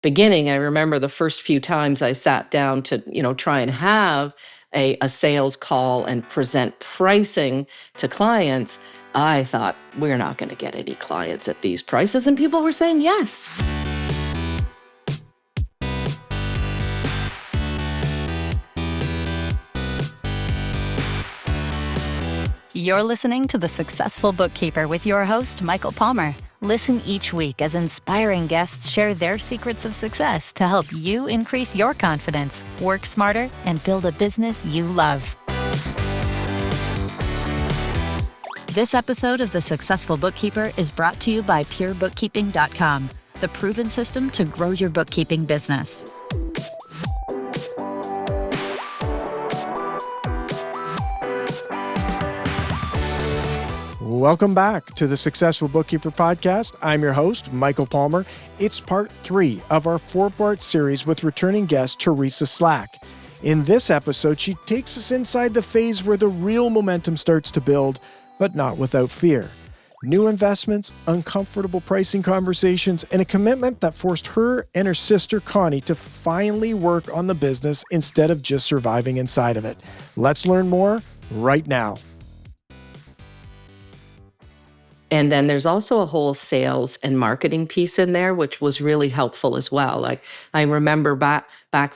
beginning, I remember the first few times I sat down to, try and have a sales call and present pricing to clients, I thought, we're not going to get any clients at these prices. And people were saying yes. You're listening to The Successful Bookkeeper with your host, Michael Palmer. Listen each week as inspiring guests share their secrets of success to help you increase your confidence, work smarter, and build a business you love. This episode of The Successful Bookkeeper is brought to you by PureBookkeeping.com, the proven system to grow your bookkeeping business. Welcome back to the Successful Bookkeeper Podcast. I'm your host, Michael Palmer. It's part 3 of our 4-part series with returning guest, Teresa Slack. In this episode, she takes us inside the phase where the real momentum starts to build, but not without fear. New investments, uncomfortable pricing conversations, and a commitment that forced her and her sister, Connie, to finally work on the business instead of just surviving inside of it. Let's learn more right now. And then there's also a whole sales and marketing piece in there, which was really helpful as well. Like I remember back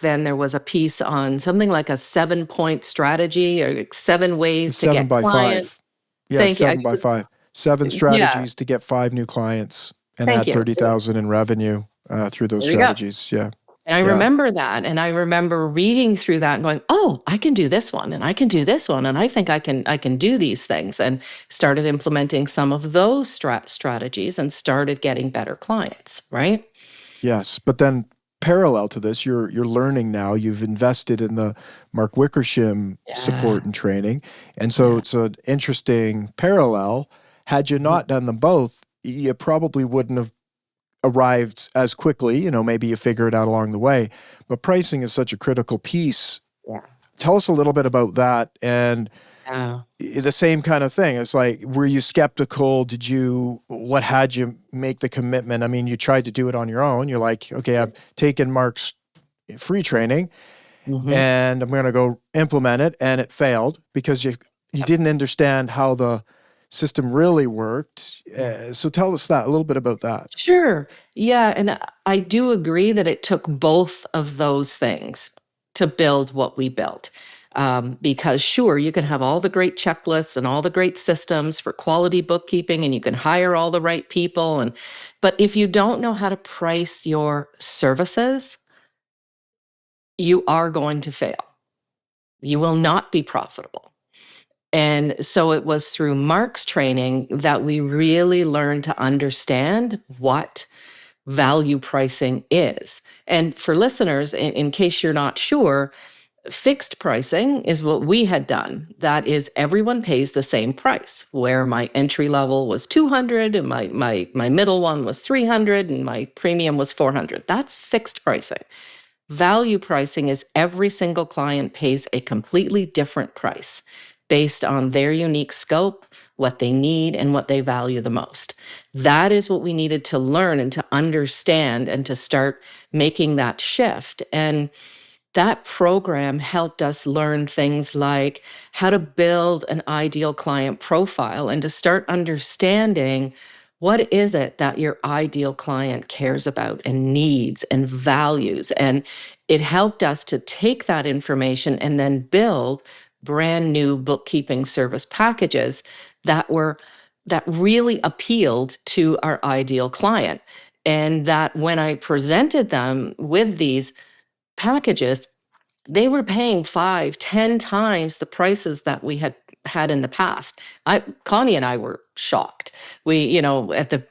then there was a piece on something like a 7-point strategy or 7 ways to get 7 by clients. 5. Yeah, Thank you. 7 by 5. 7 strategies to get 5 new clients and Thank add you. 30,000 in revenue through those There you go. strategies. Yeah. And I remember that. And I remember reading through that and going, oh, I can do this one and I can do this one. And I think I can do these things, and started implementing some of those strategies and started getting better clients, right? Yes. But then parallel to this, you're learning now. You've invested in the Mark Wickersham support and training. And so it's an interesting parallel. Had you not done them both, you probably wouldn't have arrived as quickly. Maybe you figure it out along the way. But pricing is such a critical piece. Yeah. Tell us a little bit about that. And the same kind of thing. It's like, were you skeptical? What had you make the commitment? I mean, you tried to do it on your own. You're like, okay, I've taken Mark's free training and I'm going to go implement it. And it failed because you didn't understand how the system really worked. So tell us a little bit about that. Sure. Yeah. And I do agree that it took both of those things to build what we built. Because sure, you can have all the great checklists and all the great systems for quality bookkeeping, and you can hire all the right people. But if you don't know how to price your services, you are going to fail. You will not be profitable. And so it was through Mark's training that we really learned to understand what value pricing is. And for listeners, in case you're not sure, fixed pricing is what we had done. That is, everyone pays the same price, where my entry level was $200 and my middle one was $300 and my premium was $400. That's fixed pricing. Value pricing is every single client pays a completely different price based on their unique scope, what they need, and what they value the most. That is what we needed to learn and to understand and to start making that shift. And that program helped us learn things like how to build an ideal client profile and to start understanding what is it that your ideal client cares about and needs and values. And it helped us to take that information and then build brand new bookkeeping service packages that really appealed to our ideal client. And that when I presented them with these packages, they were paying 5-10 times the prices that we had in the past. Connie and I were shocked. We, at the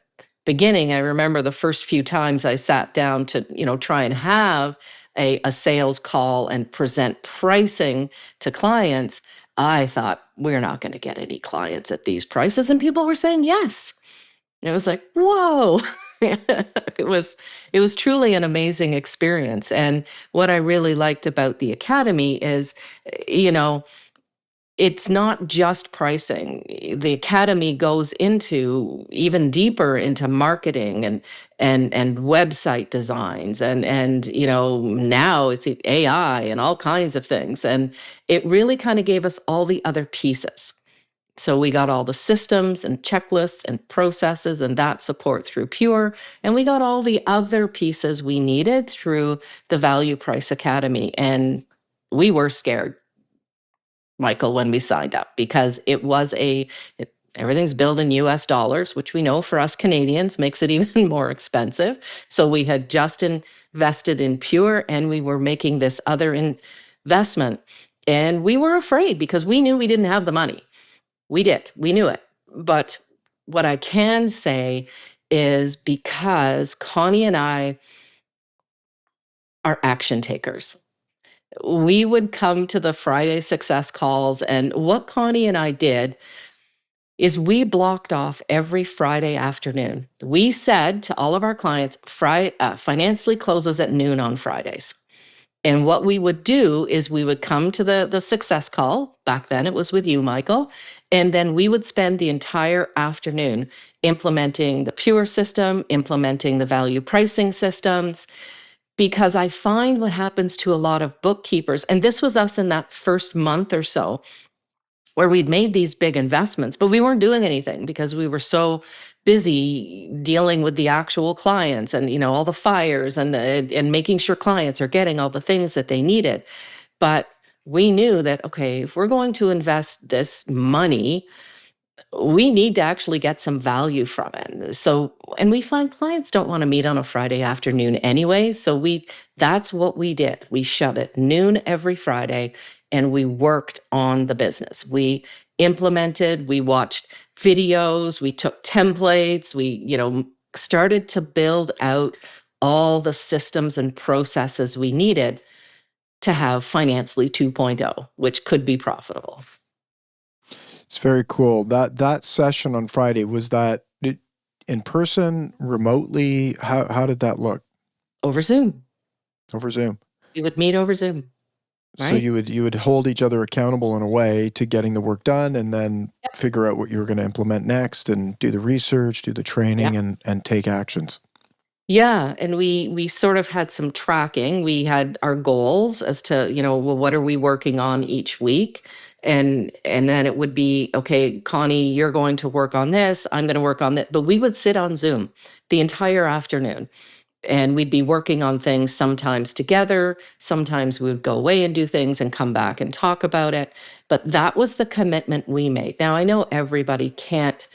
beginning, I remember the first few times I sat down to, try and have a sales call and present pricing to clients, I thought, we're not going to get any clients at these prices. And people were saying yes. And it was like, whoa. It was truly an amazing experience. And what I really liked about the Academy is, it's not just pricing. The academy goes into even deeper into marketing and website designs and now it's AI and all kinds of things. And it really kind of gave us all the other pieces. So we got all the systems and checklists and processes and that support through Pure, and we got all the other pieces we needed through the Value Price Academy. And we were scared, Michael, when we signed up, because everything's billed in US dollars, which we know for us Canadians makes it even more expensive. So we had just invested in Pure and we were making this other investment. And we were afraid because we knew we didn't have the money. We did. We knew it. But what I can say is because Connie and I are action takers, we would come to the Friday success calls. And what Connie and I did is we blocked off every Friday afternoon. We said to all of our clients, Financially closes at noon on Fridays. And what we would do is we would come to the success call. Back then it was with you, Michael. And then we would spend the entire afternoon implementing the Pure system, implementing the value pricing systems, because I find what happens to a lot of bookkeepers, and this was us in that first month or so, where we'd made these big investments, but we weren't doing anything because we were so busy dealing with the actual clients and all the fires and making sure clients are getting all the things that they needed. But we knew that, okay, if we're going to invest this money, we need to actually get some value from it. So, and we find clients don't want to meet on a Friday afternoon anyway. So that's what we did. We shut at noon every Friday and we worked on the business. We implemented, we watched videos, we took templates, we, started to build out all the systems and processes we needed to have Financially 2.0, which could be profitable. It's very cool. That session on Friday, was that in person, remotely? How did that look? Over Zoom. Over Zoom. We would meet over Zoom. Right? So you would hold each other accountable in a way to getting the work done, and then figure out what you were going to implement next, and do the research, do the training, and take actions. Yeah, and we sort of had some tracking. We had our goals as to, well, what are we working on each week? And then it would be, okay, Connie, you're going to work on this, I'm going to work on that. But we would sit on Zoom the entire afternoon and we'd be working on things sometimes together. Sometimes we would go away and do things and come back and talk about it. But that was the commitment we made. Now, I know everybody can't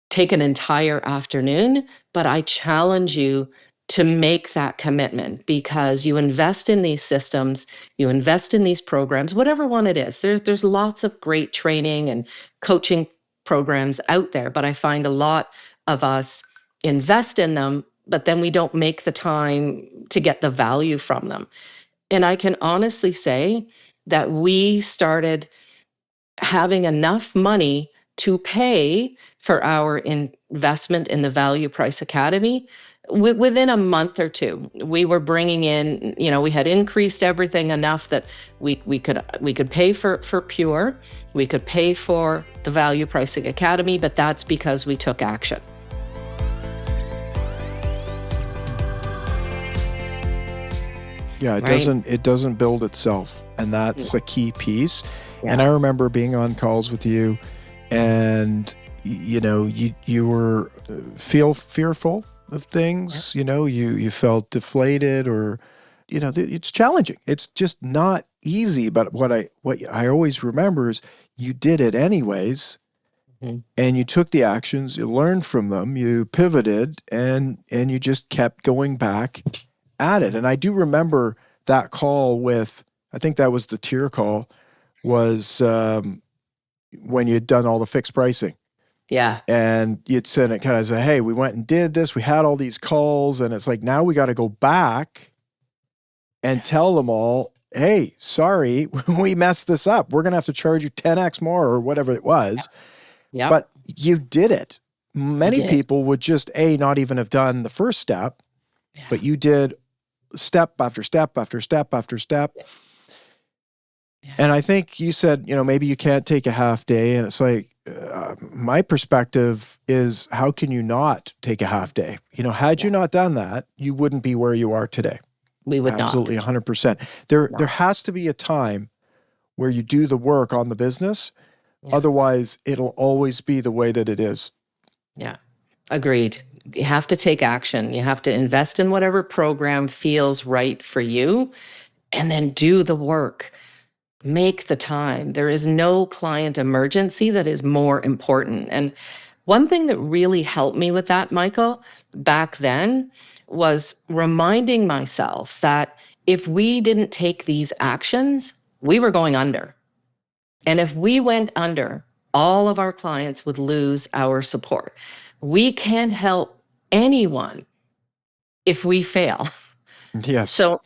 take an entire afternoon, but I challenge you to make that commitment, because you invest in these systems, you invest in these programs, whatever one it is. There's lots of great training and coaching programs out there, but I find a lot of us invest in them, but then we don't make the time to get the value from them. And I can honestly say that we started having enough money to pay for our investment in the Value Price Academy within a month or two. We were bringing in, we had increased everything enough that we could pay for Pure, we could pay for the Value Pricing Academy, but that's because we took action. Yeah, it doesn't build itself, and that's a key piece. Yeah. And I remember being on calls with you, and you were feel fearful of things. Yeah. You felt deflated, or it's challenging. It's just not easy. But what I always remember is you did it anyways, and you took the actions, you learned from them, you pivoted, and you just kept going back at it. And I do remember that call with, I think that was the tier call, was when you'd done all the fixed pricing. Yeah. And you'd send it kind of say, hey, we went and did this, we had all these calls, and it's like, now we got to go back and tell them all, hey, sorry, we messed this up. We're going to have to charge you 10x more or whatever it was. Yeah. But you did it. Many people would just, not even have done the first step, but you did step after step after step after step. And I think you said, maybe you can't take a half day. And it's like, my perspective is, how can you not take a half day? Had you not done that, you wouldn't be where you are today. We would not. Absolutely 100%. There No. has to be a time where you do the work on the business. Yeah. Otherwise, it'll always be the way that it is. Yeah. Agreed. You have to take action. You have to invest in whatever program feels right for you and then do the work. Make the time. There is no client emergency that is more important. And one thing that really helped me with that, Michael, back then was reminding myself that if we didn't take these actions, we were going under. And if we went under, all of our clients would lose our support. We can't help anyone if we fail. Yes. So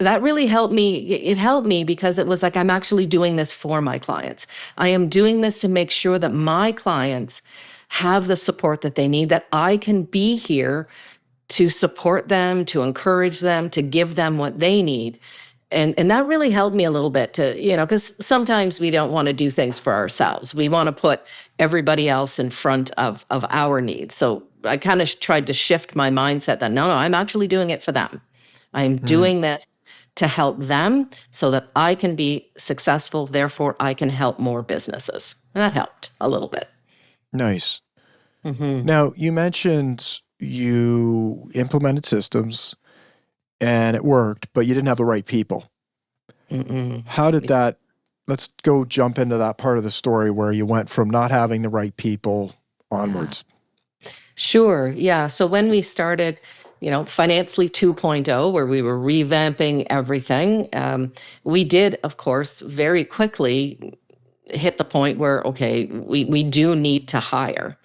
that really helped me. It helped me because it was like, I'm actually doing this for my clients. I am doing this to make sure that my clients have the support that they need, that I can be here to support them, to encourage them, to give them what they need. And that really helped me a little bit to, because sometimes we don't want to do things for ourselves. We want to put everybody else in front of our needs. So I kind of tried to shift my mindset that, no, I'm actually doing it for them. I'm doing this to help them so that I can be successful. Therefore, I can help more businesses. And that helped a little bit. Nice. Mm-hmm. Now, you mentioned you implemented systems and it worked, but you didn't have the right people. Mm-mm. How did that, let's go jump into that part of the story where you went from not having the right people onwards. Sure. Yeah. So when we started, Financly 2.0, where we were revamping everything, we did, of course, very quickly hit the point where, okay, we do need to hire.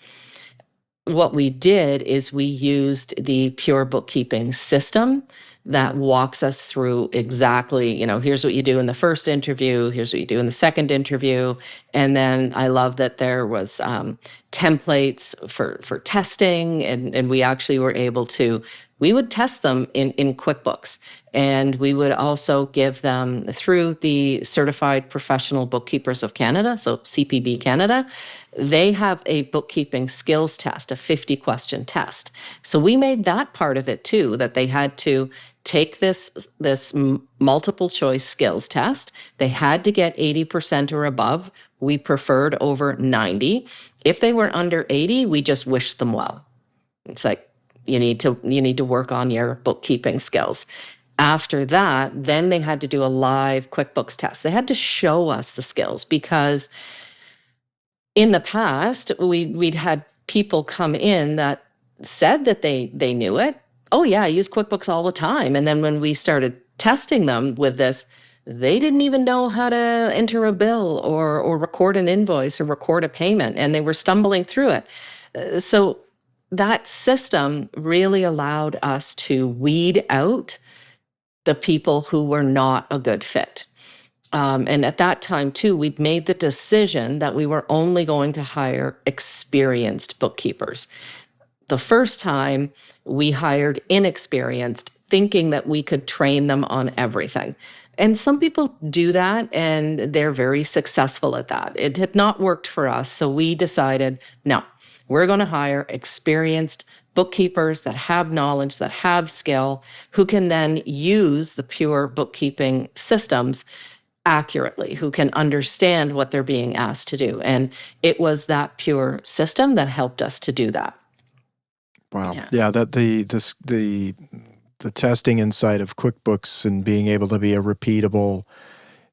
What we did is we used the pure bookkeeping system that walks us through exactly, here's what you do in the first interview, here's what you do in the second interview. And then I love that there was templates for testing, and we actually were able to, we would test them in QuickBooks, and we would also give them through the Certified Professional Bookkeepers of Canada, so CPB Canada. They have a bookkeeping skills test, a 50-question test. So we made that part of it too, that they had to take this multiple choice skills test. They had to get 80% or above. We preferred over 90. If they were under 80, we just wished them well. It's like, you need to work on your bookkeeping skills. After that, then they had to do a live QuickBooks test. They had to show us the skills, because in the past, we'd had people come in that said that they knew it. Oh yeah, I use QuickBooks all the time. And then when we started testing them with this, they didn't even know how to enter a bill or record an invoice or record a payment, and they were stumbling through it. So that system really allowed us to weed out the people who were not a good fit. And at that time, too, we'd made the decision that we were only going to hire experienced bookkeepers. The first time, we hired inexperienced, thinking that we could train them on everything. And some people do that, and they're very successful at that. It had not worked for us, so we decided, no, we're going to hire experienced bookkeepers that have knowledge, that have skill, who can then use the pure bookkeeping systems accurately, who can understand what they're being asked to do. And it was that pure system that helped us to do that. Wow. Yeah, that the testing inside of QuickBooks and being able to be a repeatable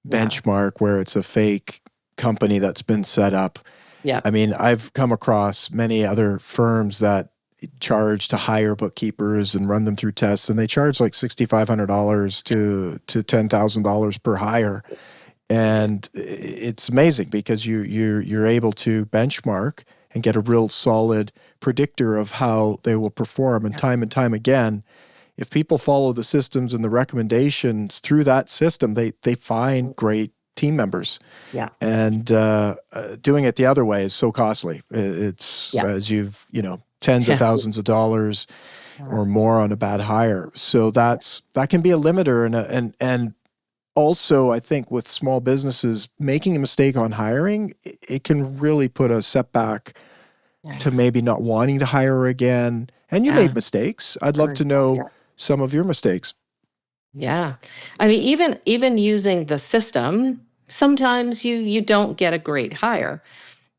benchmark where it's a fake company that's been set up. Yeah. I mean, I've come across many other firms that charge to hire bookkeepers and run them through tests, and they charge like $6,500 to $10,000 per hire. And it's amazing because you're able to benchmark and get a real solid predictor of how they will perform. And time again, if people follow the systems and the recommendations through that system, they find great team members. Yeah. And doing it the other way is so costly. It's as you've, tens of thousands of dollars or more on a bad hire. So that can be a limiter. And Also, I think with small businesses, making a mistake on hiring, it can really put a setback to Yeah. maybe not wanting to hire again. And you made Yeah. mistakes. I'd love Sure. to know Yeah. some of your mistakes. Yeah. I mean, even using the system, sometimes you don't get a great hire.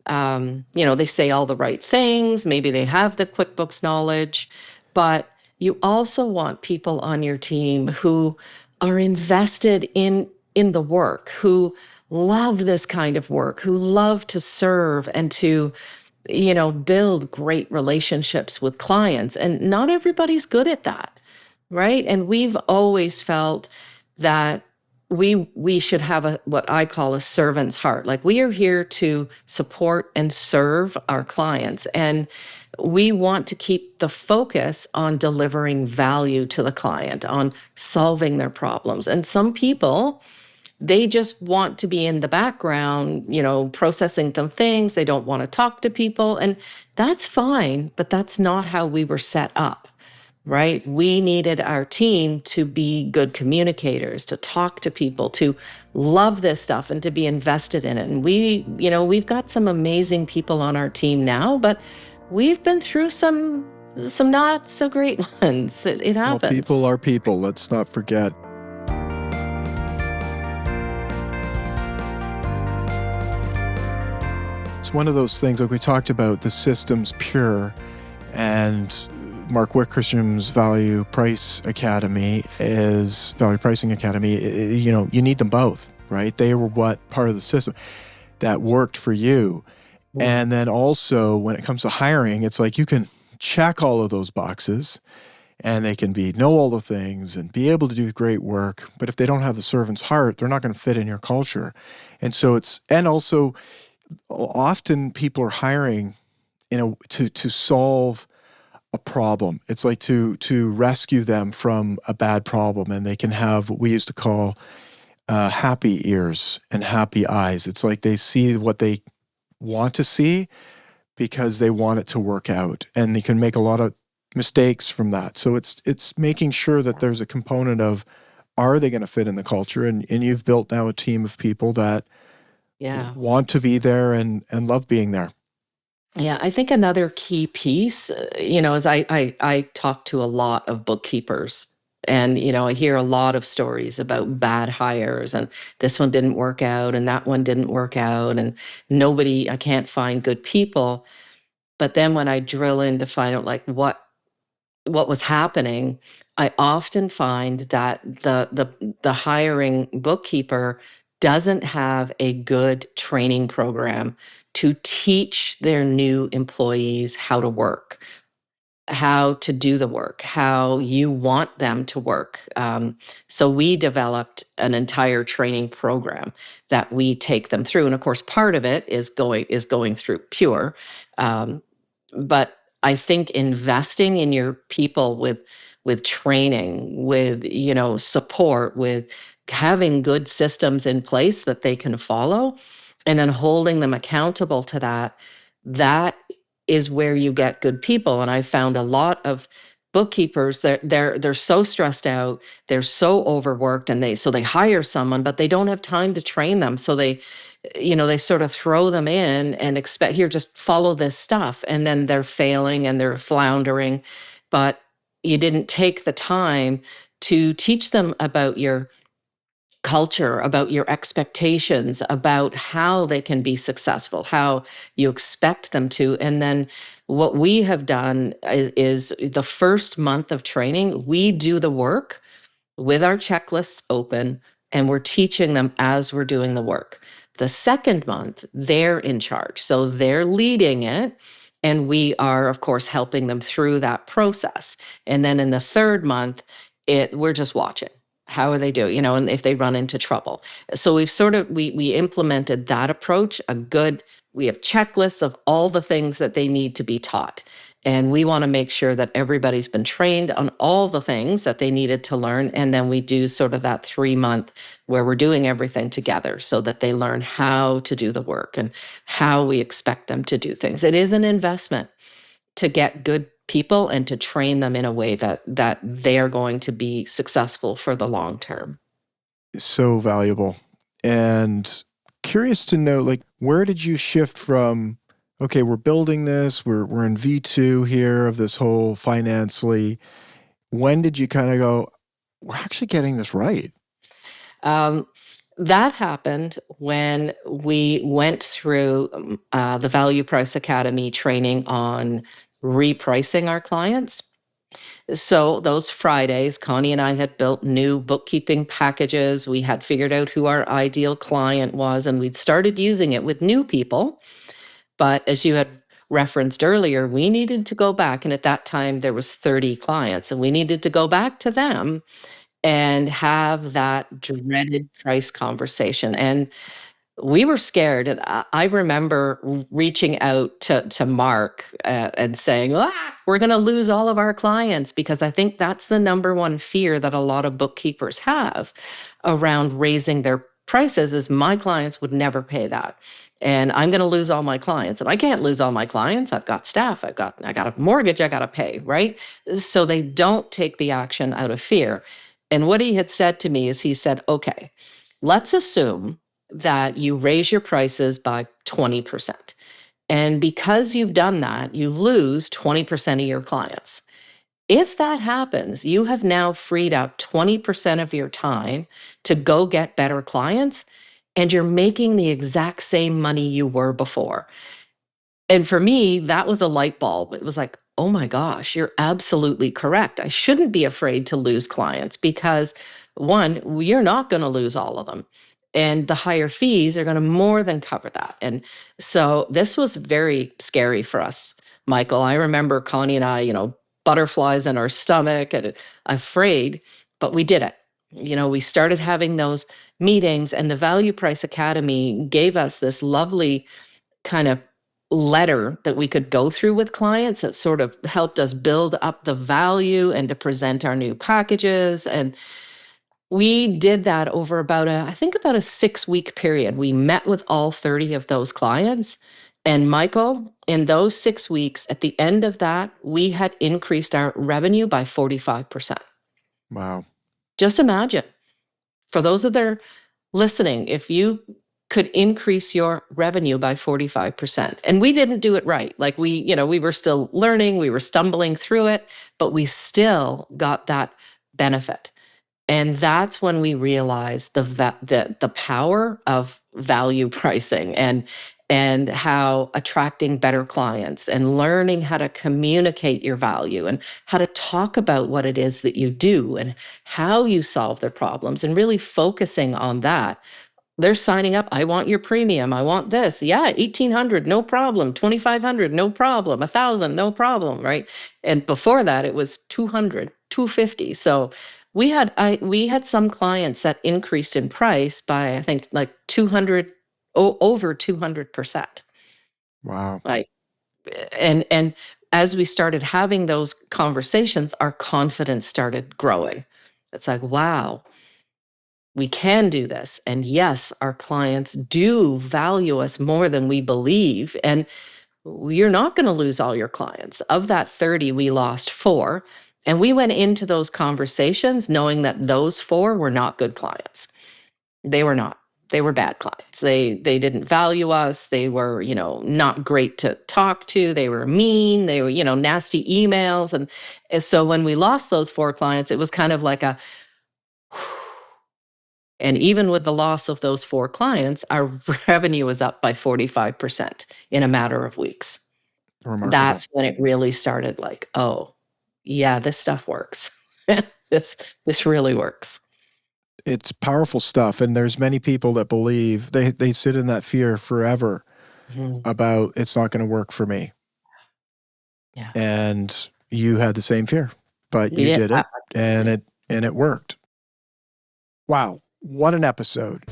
They say all the right things. Maybe they have the QuickBooks knowledge, but you also want people on your team who are invested in the work, who love this kind of work, who love to serve and to, build great relationships with clients. And not everybody's good at that, right? And we've always felt that we should have a what I call a servant's heart. Like, we are here to support and serve our clients, and we want to keep the focus on delivering value to the client, on solving their problems. And some people, they just want to be in the background, processing some things. They don't want to talk to people, and that's fine, but that's not how we were set up. Right? We needed our team to be good communicators, to talk to people, to love this stuff and to be invested in it. And we've got some amazing people on our team now, but we've been through some not so great ones. It Well, happens. people are people. Let's not forget. It's one of those things, like we talked about, the system's pure, and Mark Wickersham's Value Pricing Academy. You need them both, right? They were what part of the system that worked for you. And then also when it comes to hiring, it's like you can check all of those boxes and they can know all the things and be able to do great work. But if they don't have the servant's heart, they're not going to fit in your culture. And so also often people are hiring to solve a problem. It's like to rescue them from a bad problem, and they can have what we used to call happy ears and happy eyes. It's like they see what they want to see because they want it to work out, and they can make a lot of mistakes from that. So it's making sure that there's a component of, are they going to fit in the culture? And you've built now a team of people that want to be there and love being there. Yeah, I think another key piece, is I talk to a lot of bookkeepers, and I hear a lot of stories about bad hires, and this one didn't work out and that one didn't work out, and I can't find good people. But then when I drill in to find out like what was happening, I often find that the hiring bookkeeper doesn't have a good training program to teach their new employees how to work, how to do the work, how you want them to work. So we developed an entire training program that we take them through, and of course, part of it is going through Pure. Um, but I think investing in your people with training, with support, with having good systems in place that they can follow, and then holding them accountable to that is where you get good people. And I found a lot of bookkeepers, they're so stressed out, they're so overworked, and they hire someone, but they don't have time to train them. So they sort of throw them in and expect, here, just follow this stuff. And then they're failing and they're floundering. But you didn't take the time to teach them about your culture, about your expectations, about how they can be successful, how you expect them to. And then what we have done is the first month of training, we do the work with our checklists open, and we're teaching them as we're doing the work. The second month, they're in charge. So they're leading it. And we are, of course, helping them through that process. And then in the third month, we're just watching. How are they doing? And if they run into trouble. So we implemented that approach, we have checklists of all the things that they need to be taught. And we want to make sure that everybody's been trained on all the things that they needed to learn. And then we do sort of that 3-month where we're doing everything together so that they learn how to do the work and how we expect them to do things. It is an investment to get good people and to train them in a way that they are going to be successful for the long term. is so valuable. And curious to know, like, where did you shift from, okay, we're building this, we're in V2 here of this whole Financely. When did you kind of go, we're actually getting this right? That happened when we went through the Value Price Academy training on repricing our clients. So those Fridays, Connie and I had built new bookkeeping packages. We had figured out who our ideal client was, and we'd started using it with new people. But as you had referenced earlier, we needed to go back. And at that time, there was 30 clients, and we needed to go back to them and have that dreaded price conversation. And we were scared. And I remember reaching out to Mark and saying, we're going to lose all of our clients, because I think that's the number one fear that a lot of bookkeepers have around raising their prices is my clients would never pay that. And I'm going to lose all my clients. And I can't lose all my clients. I've got staff. I got a mortgage I got to pay, right? So they don't take the action out of fear. And what he had said to me is he said, okay, let's assume that you raise your prices by 20%. And because you've done that, you lose 20% of your clients. If that happens, you have now freed up 20% of your time to go get better clients, and you're making the exact same money you were before. And for me, that was a light bulb. It was like, oh my gosh, you're absolutely correct. I shouldn't be afraid to lose clients because, one, you're not going to lose all of them. And the higher fees are going to more than cover that. And so this was very scary for us, Michael. I remember Connie and I, butterflies in our stomach and afraid, but we did it. We started having those meetings, and the Value Price Academy gave us this lovely kind of letter that we could go through with clients that sort of helped us build up the value and to present our new packages. And we did that over about a 6-week period. We met with all 30 of those clients. And Michael, in those 6 weeks, at the end of that, we had increased our revenue by 45%. Wow. Just imagine, for those that are listening, if you could increase your revenue by 45%. And we didn't do it right. Like we were still learning, we were stumbling through it, but we still got that benefit. And that's when we realized the power of value pricing and how attracting better clients and learning how to communicate your value and how to talk about what it is that you do and how you solve their problems, and really focusing on that. They're signing up. I want your premium. I want this. Yeah, $1,800, no problem. $2,500, no problem. $1,000, no problem, right? And before that, it was $200, $250. So we had some clients that increased in price by, I think, like over 200%. Wow. Like, and as we started having those conversations, our confidence started growing. It's like, wow, we can do this. And yes, our clients do value us more than we believe. And you're not going to lose all your clients. Of that 30, we lost 4. And we went into those conversations knowing that those 4 were not good clients. They were not. They were bad clients. They didn't value us. They were, not great to talk to. They were mean. They were, nasty emails. And so when we lost those 4 clients, it was kind of like a, and even with the loss of those 4 clients, our revenue was up by 45% in a matter of weeks. Remarkable. That's when it really started, like, oh, yeah, this stuff works. This really works. It's powerful stuff. And there's many people that believe they sit in that fear forever about it's not going to work for me. Yeah. And you had the same fear, but you did it and it worked. Wow. What an episode.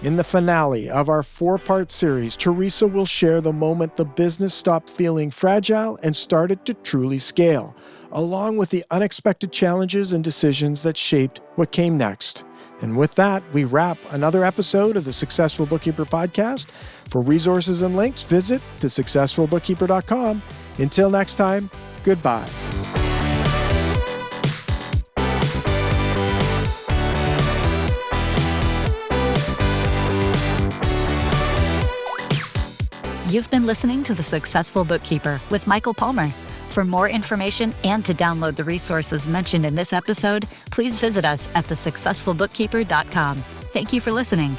In the finale of our 4-part series, Teresa will share the moment the business stopped feeling fragile and started to truly scale, along with the unexpected challenges and decisions that shaped what came next. And with that, we wrap another episode of the Successful Bookkeeper podcast. For resources and links, visit thesuccessfulbookkeeper.com. Until next time, goodbye. You've been listening to The Successful Bookkeeper with Michael Palmer. For more information and to download the resources mentioned in this episode, please visit us at thesuccessfulbookkeeper.com. Thank you for listening.